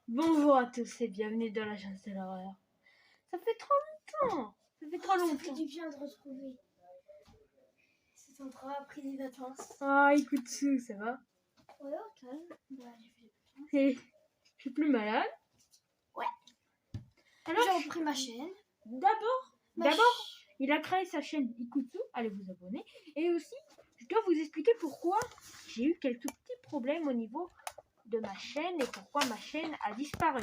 Bonjour à tous et bienvenue dans l'agence de l'horreur. Ça fait trop longtemps. Ça fait trop Ça fait longtemps. du bien de retrouver cet endroit pris des vacances. Ah, écoute, ça va? Ouais, au calme. Bah, j'ai fait des vacances. Et je suis plus malade. Ouais. Alors, J'ai repris ma chaîne. D'abord, il a créé sa chaîne Ikutsu. Allez vous abonner. Et aussi, je dois vous expliquer pourquoi j'ai eu quelques petits problèmes au niveau de ma chaîne et pourquoi ma chaîne a disparu.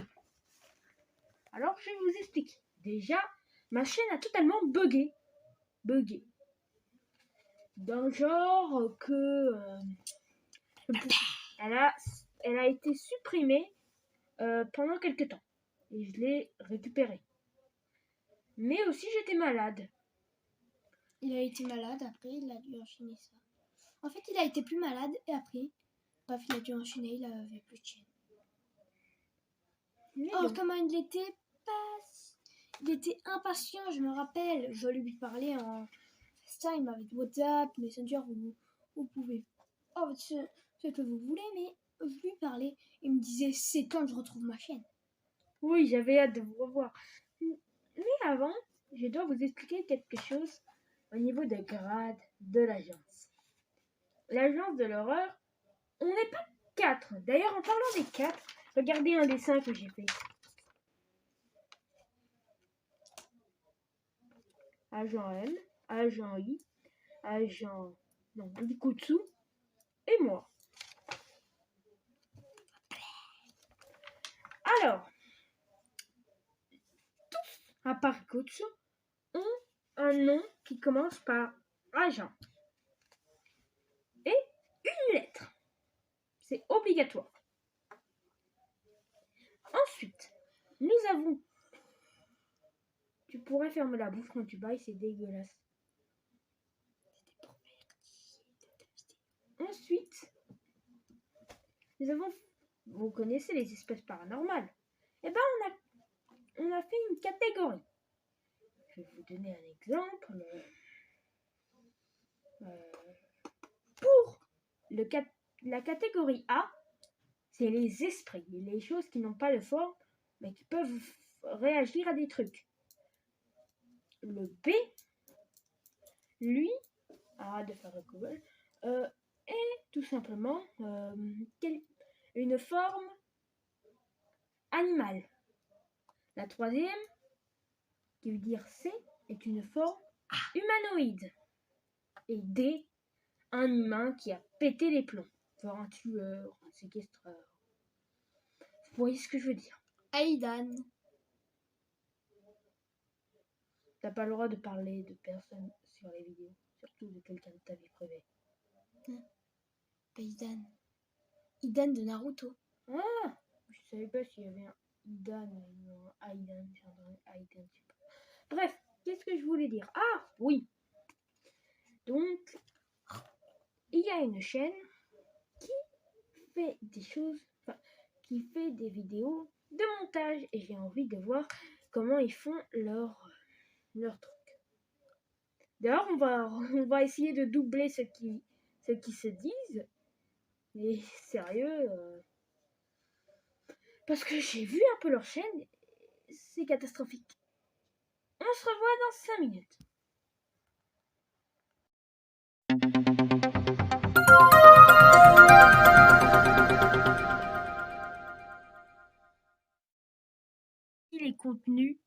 Alors, je vais vous expliquer. Déjà, ma chaîne a totalement bugué. D'un genre que elle a été supprimée pendant quelques temps et je l'ai récupérée. Mais aussi j'étais malade. Il a été malade, après il a dû enchaîner ça. En fait, il a été plus malade et après, bref, il a dû enchaîner, il avait plus de chaîne. Or, comment il était impatient, je me rappelle. Je lui parlais en FaceTime avec WhatsApp, Messenger, vous pouvez. Oh, ce que vous voulez, mais je lui parlais. Il me disait, c'est quand je retrouve ma chaîne. Oui, j'avais hâte de vous revoir. Mais avant, je dois vous expliquer quelque chose au niveau des grades de l'agence. L'agence de l'horreur, on n'est pas 4. D'ailleurs, en parlant des 4, regardez un dessin que j'ai fait. Agent M, agent I, agent Ikutsu et moi. Alors, tous, à part Ikutsu, ont un nom qui commence par agent et une lettre. C'est obligatoire. Ensuite, nous avons... Tu pourrais fermer la bouche quand tu bailles, c'est dégueulasse. Ensuite, nous avons... Vous connaissez les espèces paranormales. Eh ben, on a fait une catégorie. Je vais vous donner un exemple. Pour la catégorie A, c'est les esprits, les choses qui n'ont pas de forme, mais qui peuvent réagir à des trucs. Le B, lui, arrête de faire le Google, est tout simplement une forme animale. La troisième, qui veut dire C, est une forme humanoïde. Et D, un humain qui a pété les plombs, voire un tueur, un séquestreur. Vous voyez ce que je veux dire? Aidan. T'as pas le droit de parler de personnes sur les vidéos, surtout de quelqu'un de ta vie privée. Aidan. Aidan de Naruto. Ah, je savais pas s'il y avait un Idan ou un Aidan. Aidan, je sais pas. Bref, qu'est-ce que je voulais dire? Ah, oui. Donc, il y a une chaîne qui fait des choses, qui fait des vidéos de montage et j'ai envie de voir comment ils font leur truc. D'ailleurs, on va essayer de doubler ce qui se disent. Mais sérieux, parce que j'ai vu un peu leur chaîne, c'est catastrophique. On se revoit dans 5 minutes. Les contenus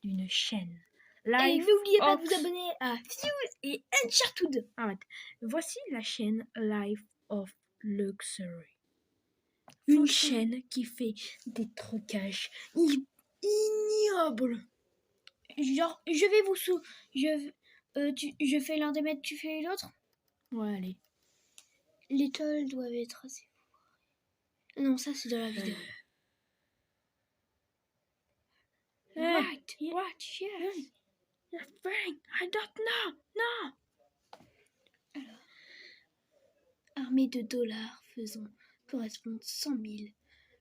d'une chaîne. Et n'oubliez pas de vous abonner à Fuse et Uncharted. Arrête. Voici la chaîne Life of Luxury. Une chaîne qui fait des trucages ignobles. Genre, je vais vous je fais l'un des maîtres, tu fais l'autre. Ouais, allez. Les tolls doivent être assez forts. Non, ça c'est de la vidéo. Right, yes. Frank, I don't know. No. Alors, armée de dollars faisant correspondre 100 000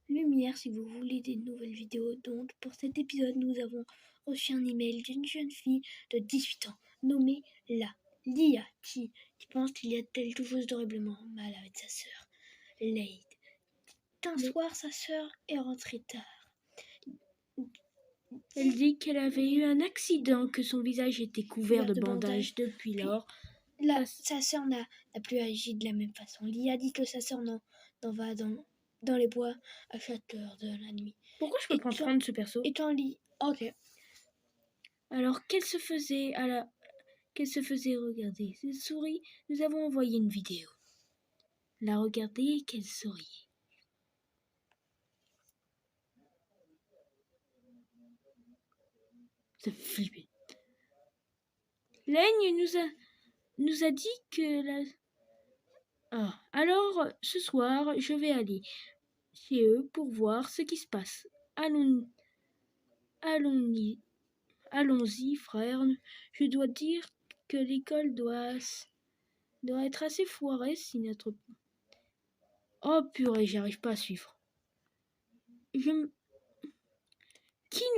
lumières si vous voulez des nouvelles vidéos. Donc, pour cet épisode, nous avons reçu un email d'une jeune fille de 18 ans nommée Lia qui pense qu'il y a quelque chose d'horriblement mal avec sa sœur, Lade. Un soir, sa sœur est rentrée tard Elle dit qu'elle avait eu un accident, que son visage était couvert de bandages depuis lors. Sa sœur n'a plus agi de la même façon. Lia dit que sa sœur n'en va dans les bois à chaque heure de la nuit. Pourquoi je peux pas prendre ce perso? Et quand Lia... Ok. Alors qu'elle se faisait regarder cette souris, nous avons envoyé une vidéo. La regarder et qu'elle souriait. Ça fait flipper. Laigne nous a dit que la... Ah, alors ce soir, je vais aller chez eux pour voir ce qui se passe. Allons-y, frère. Je dois dire que l'école doit être assez foirée si notre... Oh purée, j'arrive pas à suivre. Qui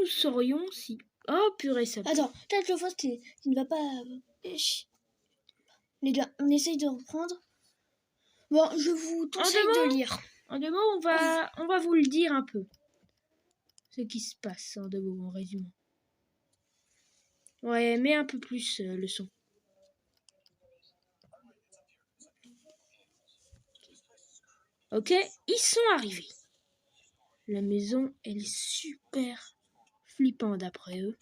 nous serions si... Oh purée, ça... Attends, quelquefois tu ne vas pas... Les gars, on essaye de reprendre. Bon, je vous conseille de lire. En deux mots, on va vous le dire un peu. Ce qui se passe en deux mots, en résumé. Ouais, mets un peu plus le son. Ok, ils sont arrivés. La maison, elle est super flippante d'après eux.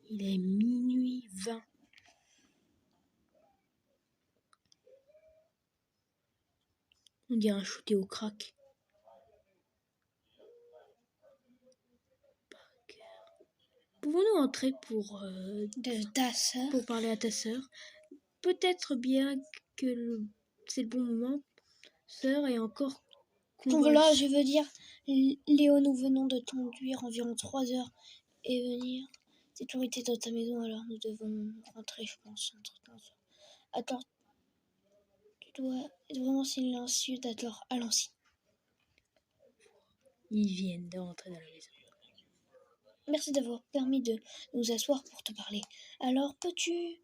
Il est minuit 20. On dirait un shooté au crack. Pouvons-nous entrer pour parler à ta sœur? Peut-être bien que c'est le bon moment. Sœur est encore... Voilà, je veux dire, Léo, nous venons de conduire environ 3 heures et venir. Sécurité dans ta maison, alors nous devons rentrer, je pense. Attends, tu dois être vraiment silencieux, d'accord, allons-y. Ils viennent d'entrer dans la maison. Merci d'avoir permis de nous asseoir pour te parler. Alors, peux-tu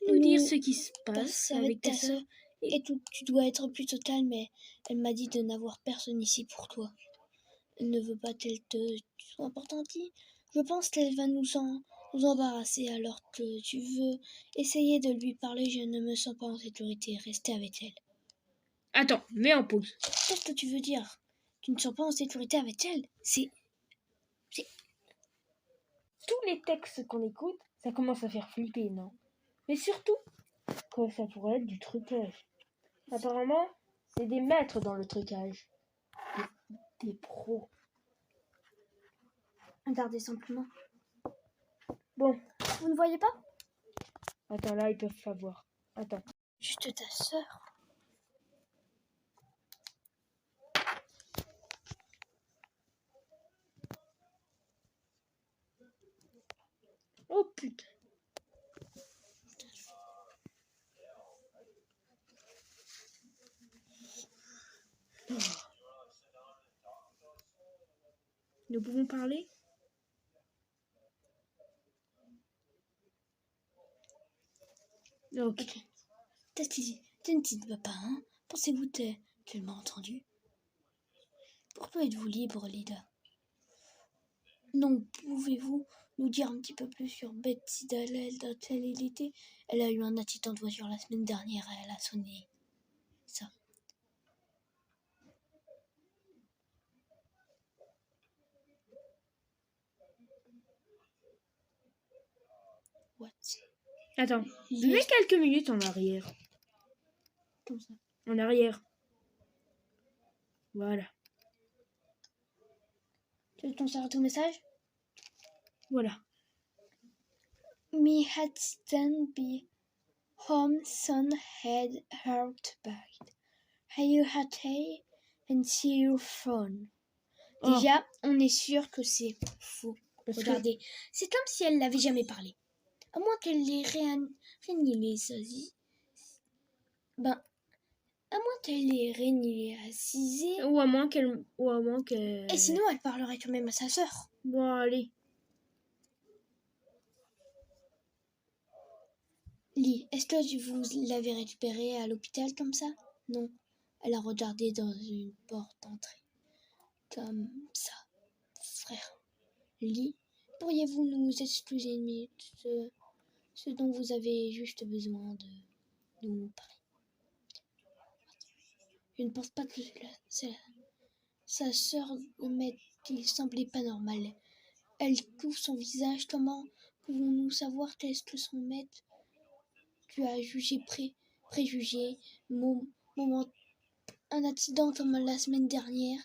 nous dire ce qui se passe avec ta sœur? Et tu dois être plutôt calme, mais elle m'a dit de n'avoir personne ici pour toi. Elle ne veut pas qu'elle te soit importante. Je pense qu'elle va nous embarrasser alors que tu veux essayer de lui parler. Je ne me sens pas en sécurité. Restez avec elle. Attends, mets en pause. Qu'est-ce que tu veux dire? Tu ne te sens pas en sécurité avec elle? C'est... Tous les textes qu'on écoute, ça commence à faire flipper, non? Mais surtout, quand ça pourrait être du trucage. Apparemment, c'est des maîtres dans le trucage. Des pros. Regardez simplement. Bon. Vous ne voyez pas? Attends, là, ils peuvent pas voir. Attends. Juste ta sœur. Oh putain. Oh. Nous pouvons parler? Ok. Tu ne vas pas, hein? Pensez-vous tellement entendu? Pourquoi êtes-vous libre, Lida? Non, pouvez-vous nous dire un petit peu plus sur Betsy Dalel, dont elle était? Elle a eu un accident de voiture la semaine dernière, elle a sonné. Ça. What? Attends, mets quelques minutes en arrière. Comme ça. En arrière. Voilà. Tu veux transférer ton message? Voilà. Me had stand be home son had heart bite. Are you happy and see your phone? Déjà, on est sûr que c'est faux. Regardez, c'est comme si elle n'avait jamais parlé. À moins qu'elle l'ait réanimalisée. À moins qu'elle l'ait réanimalisée. Ou à moins qu'elle... Et sinon, elle parlerait quand même à sa sœur. Bon, allez. Lee, est-ce que vous l'avez récupérée à l'hôpital comme ça? Non. Elle a regardé dans une porte d'entrée. Comme ça, frère. Lee, pourriez-vous nous excuser une minute ce dont vous avez juste besoin de nous parler? Je ne pense pas que sa sœur de maître qui semblait pas normale. Elle couvre son visage. Comment pouvons-nous savoir qu'est-ce que son maître tu as jugé préjugé moment un accident comme la semaine dernière?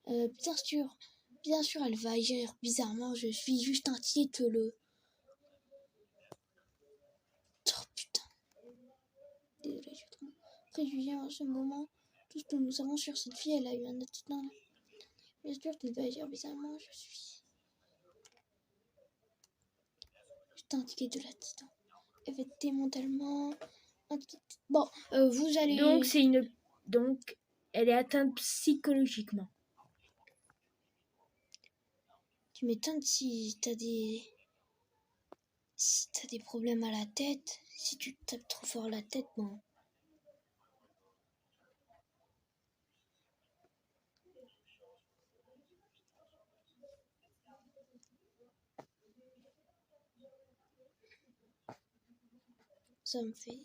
Bien sûr, elle va agir bizarrement. Je suis juste inquiet que le... Oh putain. Désolé, je suis trop préjugé en ce moment. Tout ce que nous savons sur cette fille, elle a eu un accident. Bien sûr qu'elle va agir bizarrement. Je suis juste inquiet de l'accident. Elle va être mentalement inquiète. Bon, vous allez... Donc, elle est atteinte psychologiquement. Tu m'étonnes si t'as des problèmes à la tête, si tu tapes trop fort la tête, bon. Ça me fait...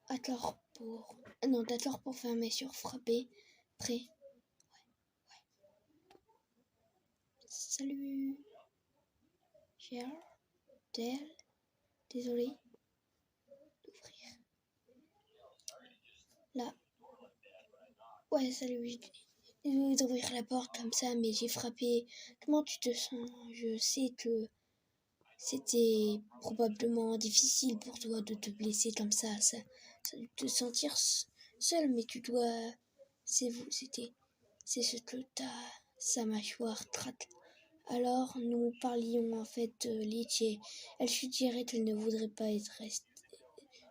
D'accord pour... Non, d'accord pour fermer sur frapper. Prêt. Ouais. Salut. Cher. Del. Désolé. D'ouvrir. Là. Ouais, salut. Désolé d'ouvrir la porte comme ça, mais j'ai frappé. Comment tu te sens? Je sais que c'était probablement difficile pour toi de te blesser comme ça de te sentir seul, mais tu dois... C'est ce que sa mâchoire traque. Alors, nous parlions en fait de Leech et elle suggérait qu'elle ne voudrait pas être restée.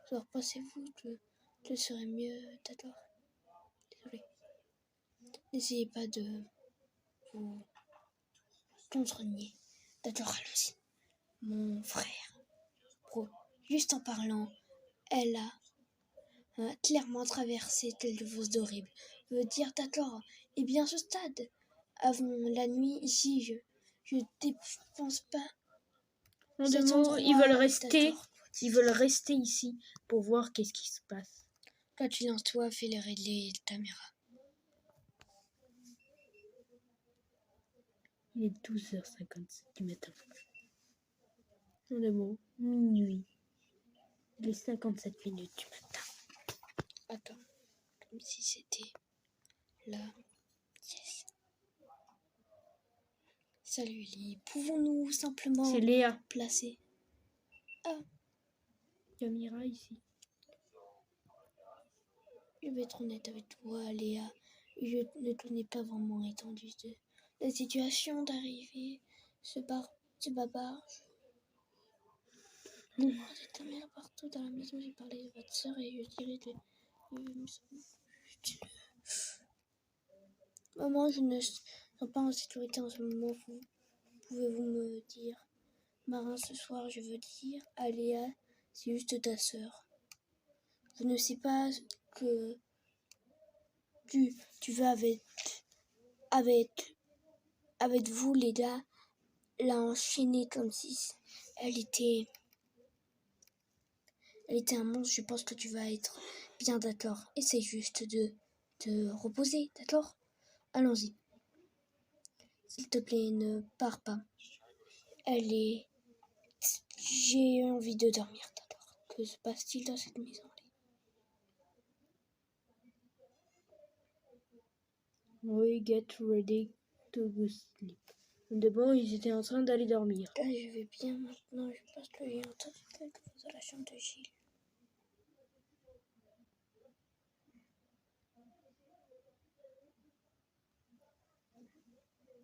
Alors, pensez-vous que ce serait mieux, d'accord? Désolé. N'essayez pas de vous contre-nier. D'accord, allons-y. Mon frère. Bro, juste en parlant, elle a clairement traversé quelque chose d'horrible. Je veux dire, d'accord, et bien ce stade, avant la nuit ici, je dépense pas. En deux mots, ils veulent rester ici pour voir qu'est-ce qui se passe. Quand tu lances toi, fais les régler de caméra. Il est 12h57 du matin. En deux mots, minuit. Il est 57 minutes du matin. Attends, comme si c'était là. Yes. Salut Lee, pouvons-nous simplement C'est Léa. placer... Ah, Camira ici. je vais être honnête avec toi, Léa. Je ne connais pas vraiment l'étendue de la situation d'arriver. Ce barbare. J'ai ta mère partout dans la maison. J'ai parlé de votre soeur et je dirais que... Maman, je ne sens pas en sécurité en ce moment. Pouvez-vous me dire? Marin, ce soir, je veux dire, Aléa, c'est juste ta sœur. Je ne sais pas que tu veux avec vous, les gars, l'a enchaînée comme si elle était un monstre. Je pense que tu vas être bien d'accord. Essaye juste de te reposer, d'accord? Allons-y. S'il te plaît, ne pars pas. J'ai envie de dormir, d'accord? Que se passe-t-il dans cette maison? We get ready to go sleep. D'abord, ils étaient en train d'aller dormir. Là, je vais bien maintenant. Je pense que j'ai entendu quelque chose dans la chambre de Gilles.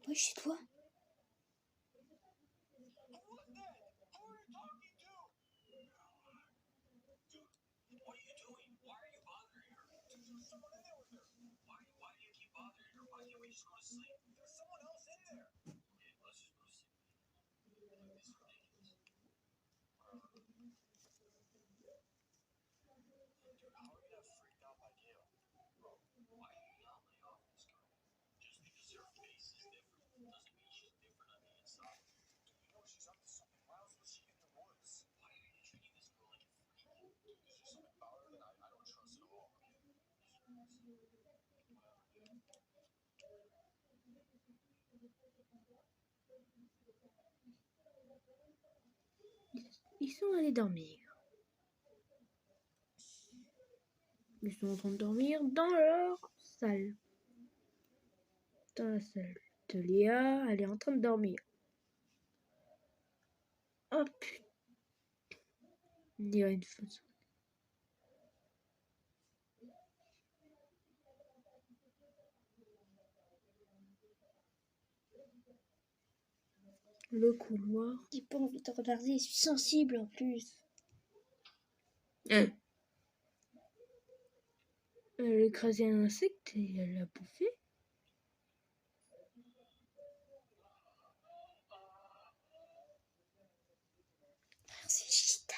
Oui, chez toi? Ils sont allés dormir. Ils sont en train de dormir dans leur salle. Dans la salle de Léa, elle est en train de dormir. Oh putain. Il y a une façon. Le couloir. J'ai pas envie de regarder, je suis sensible en plus. Elle a écrasé un insecte et elle l'a bouffé. C'est gitane.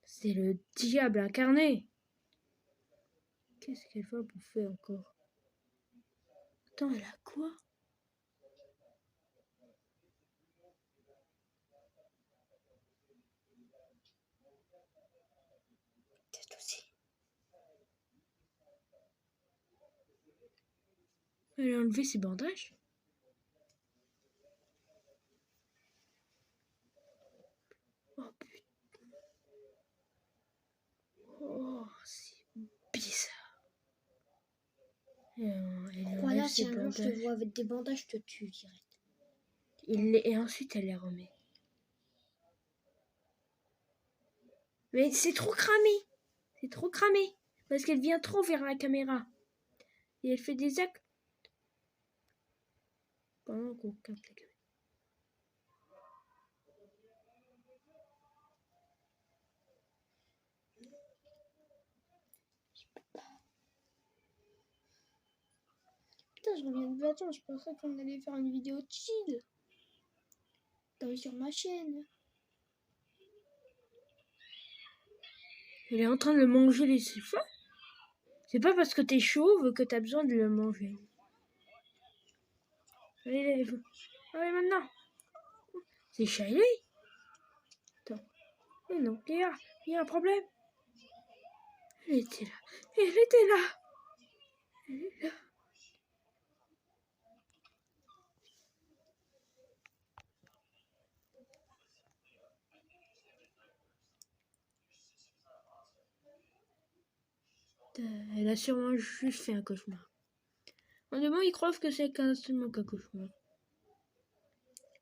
C'est le diable incarné. Qu'est-ce qu'elle va bouffer encore? Attends, elle a quoi? Peut-être aussi. Elle a enlevé ses bandages. Oh putain. Oh, c'est bizarre. Elle Voilà, enlève si ses un jour je te bandages. vois avec des bandages, je te tue direct. Et ensuite, elle les remet. Mais c'est trop cramé. C'est trop cramé. Parce qu'elle vient trop vers la caméra. Et elle fait des actes. Pendant qu'on capte la caméra. Putain, je reviens de vacances, je pensais qu'on allait faire une vidéo chill. Sur ma chaîne. Elle est en train de le manger les faim. C'est pas parce que t'es chauve que t'as besoin de le manger. Allez, allez maintenant. C'est Shiley. Attends. Mais non, il y a un problème. Elle était là. Elle était là. Elle est là. Elle a sûrement juste fait un cauchemar. Honnêtement, ils croient que c'est seulement qu'un cauchemar.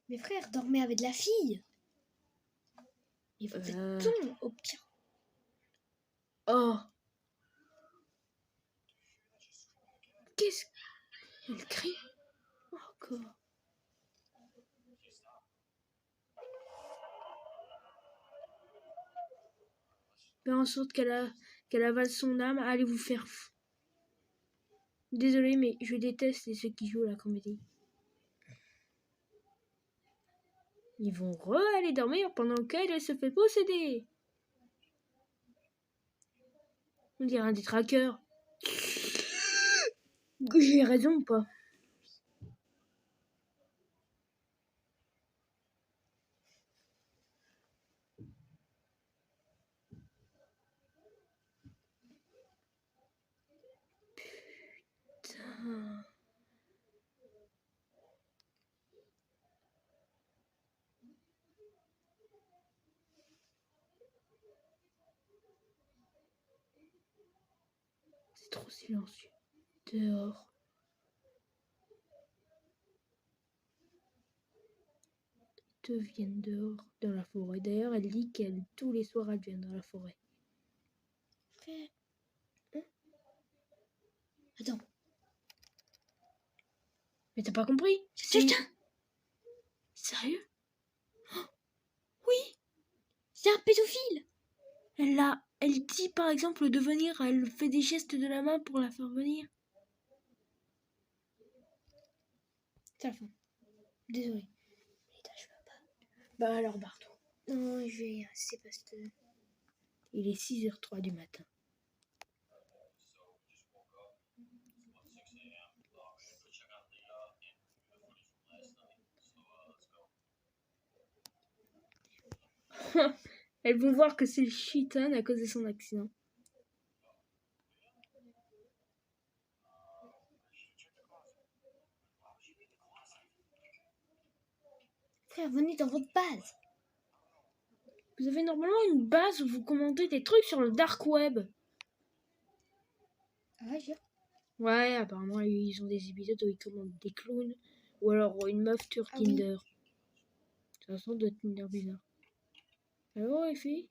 Mes frères dormaient avec la fille. Il faut peut-être au pire. Oh. Qu'est-ce qu'elle crie encore? Fais en sorte qu'elle avale son âme. Allez vous faire fou. Désolé, mais je déteste ceux qui jouent à la comédie. Ils vont aller dormir pendant qu'elle se fait posséder. On dirait un des trackers. J'ai raison ou pas? Putain. C'est trop silencieux. Dehors. Ils te viennent dehors, dans la forêt. D'ailleurs, elle dit qu'elle, tous les soirs, elle vient dans la forêt. Frère. Hein? Attends. Mais t'as pas compris? Putain! Sérieux? Oh, oui! C'est un pédophile! Elle dit par exemple de venir, elle fait des gestes de la main pour la faire venir. C'est la fin. Désolé. Je peux pas. Bah alors barre-toi. Non, je vais rester parce que... Il est 6h03 du matin. Elles vont voir que c'est le Chitan à cause de son accident. Frère, venez dans votre base. Vous avez normalement une base où vous commentez des trucs sur le dark web. Ah ouais, j'ai... Ouais, apparemment ils ont des épisodes où ils commandent des clowns. Ou alors une meuf sur Ah oui. Tinder. Ça sent de Tinder bizarre. Alors Effie,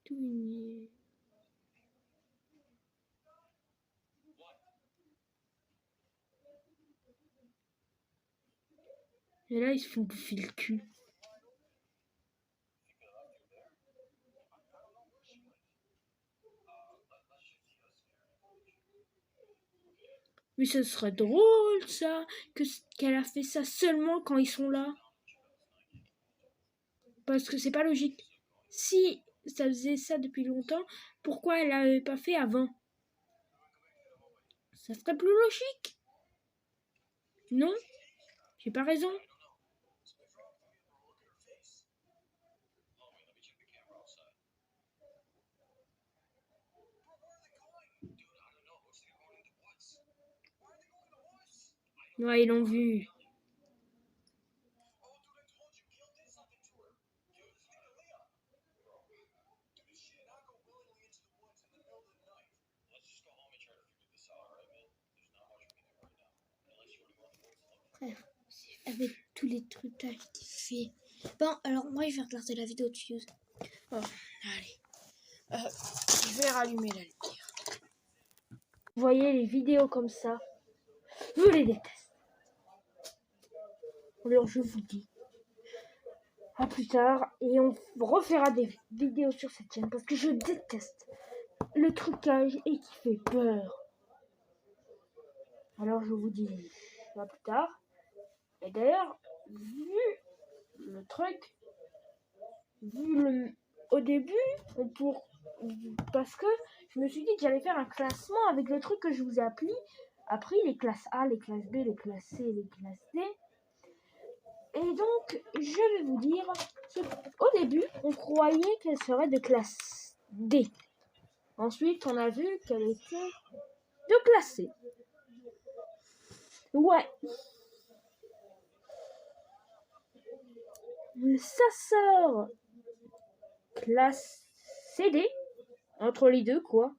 tout mignon. Et là ils se font bouffer le cul. Mais ce serait drôle ça, qu'elle a fait ça seulement quand ils sont là. Parce que c'est pas logique. Si ça faisait ça depuis longtemps, pourquoi elle l'avait pas fait avant? Ça serait plus logique. Non? J'ai pas raison. Ouais, ils l'ont vu. Frère, avec tous les trucs qu'il fait. Bon, alors moi je vais regarder la vidéo de Fuse. Oh, allez. Je vais rallumer la lumière. Vous voyez les vidéos comme ça, je les déteste. Alors je vous dis à plus tard et on refera des vidéos sur cette chaîne parce que je déteste le trucage et qui fait peur. Alors je vous dis à plus tard. Et d'ailleurs, vu le truc, au début, parce que je me suis dit que j'allais faire un classement avec le truc que je vous ai appris les classes A, les classes B, les classes C, les classes D. Et donc, je vais vous dire, au début, on croyait qu'elle serait de classe D. Ensuite, on a vu qu'elle était de classe C. Ouais. Ça sort classe CD, entre les deux, quoi.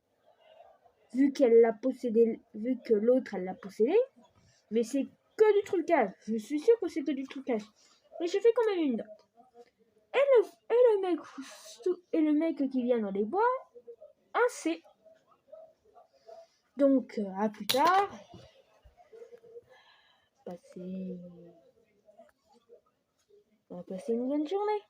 Vu qu'elle l'a possédé, vu que l'autre, elle l'a possédé. Mais c'est que du trucage. Je suis sûre que c'est que du trucage. Mais je fais quand même une note. Et le mec qui vient dans les bois, un C. Donc, à plus tard. On va passer une bonne journée.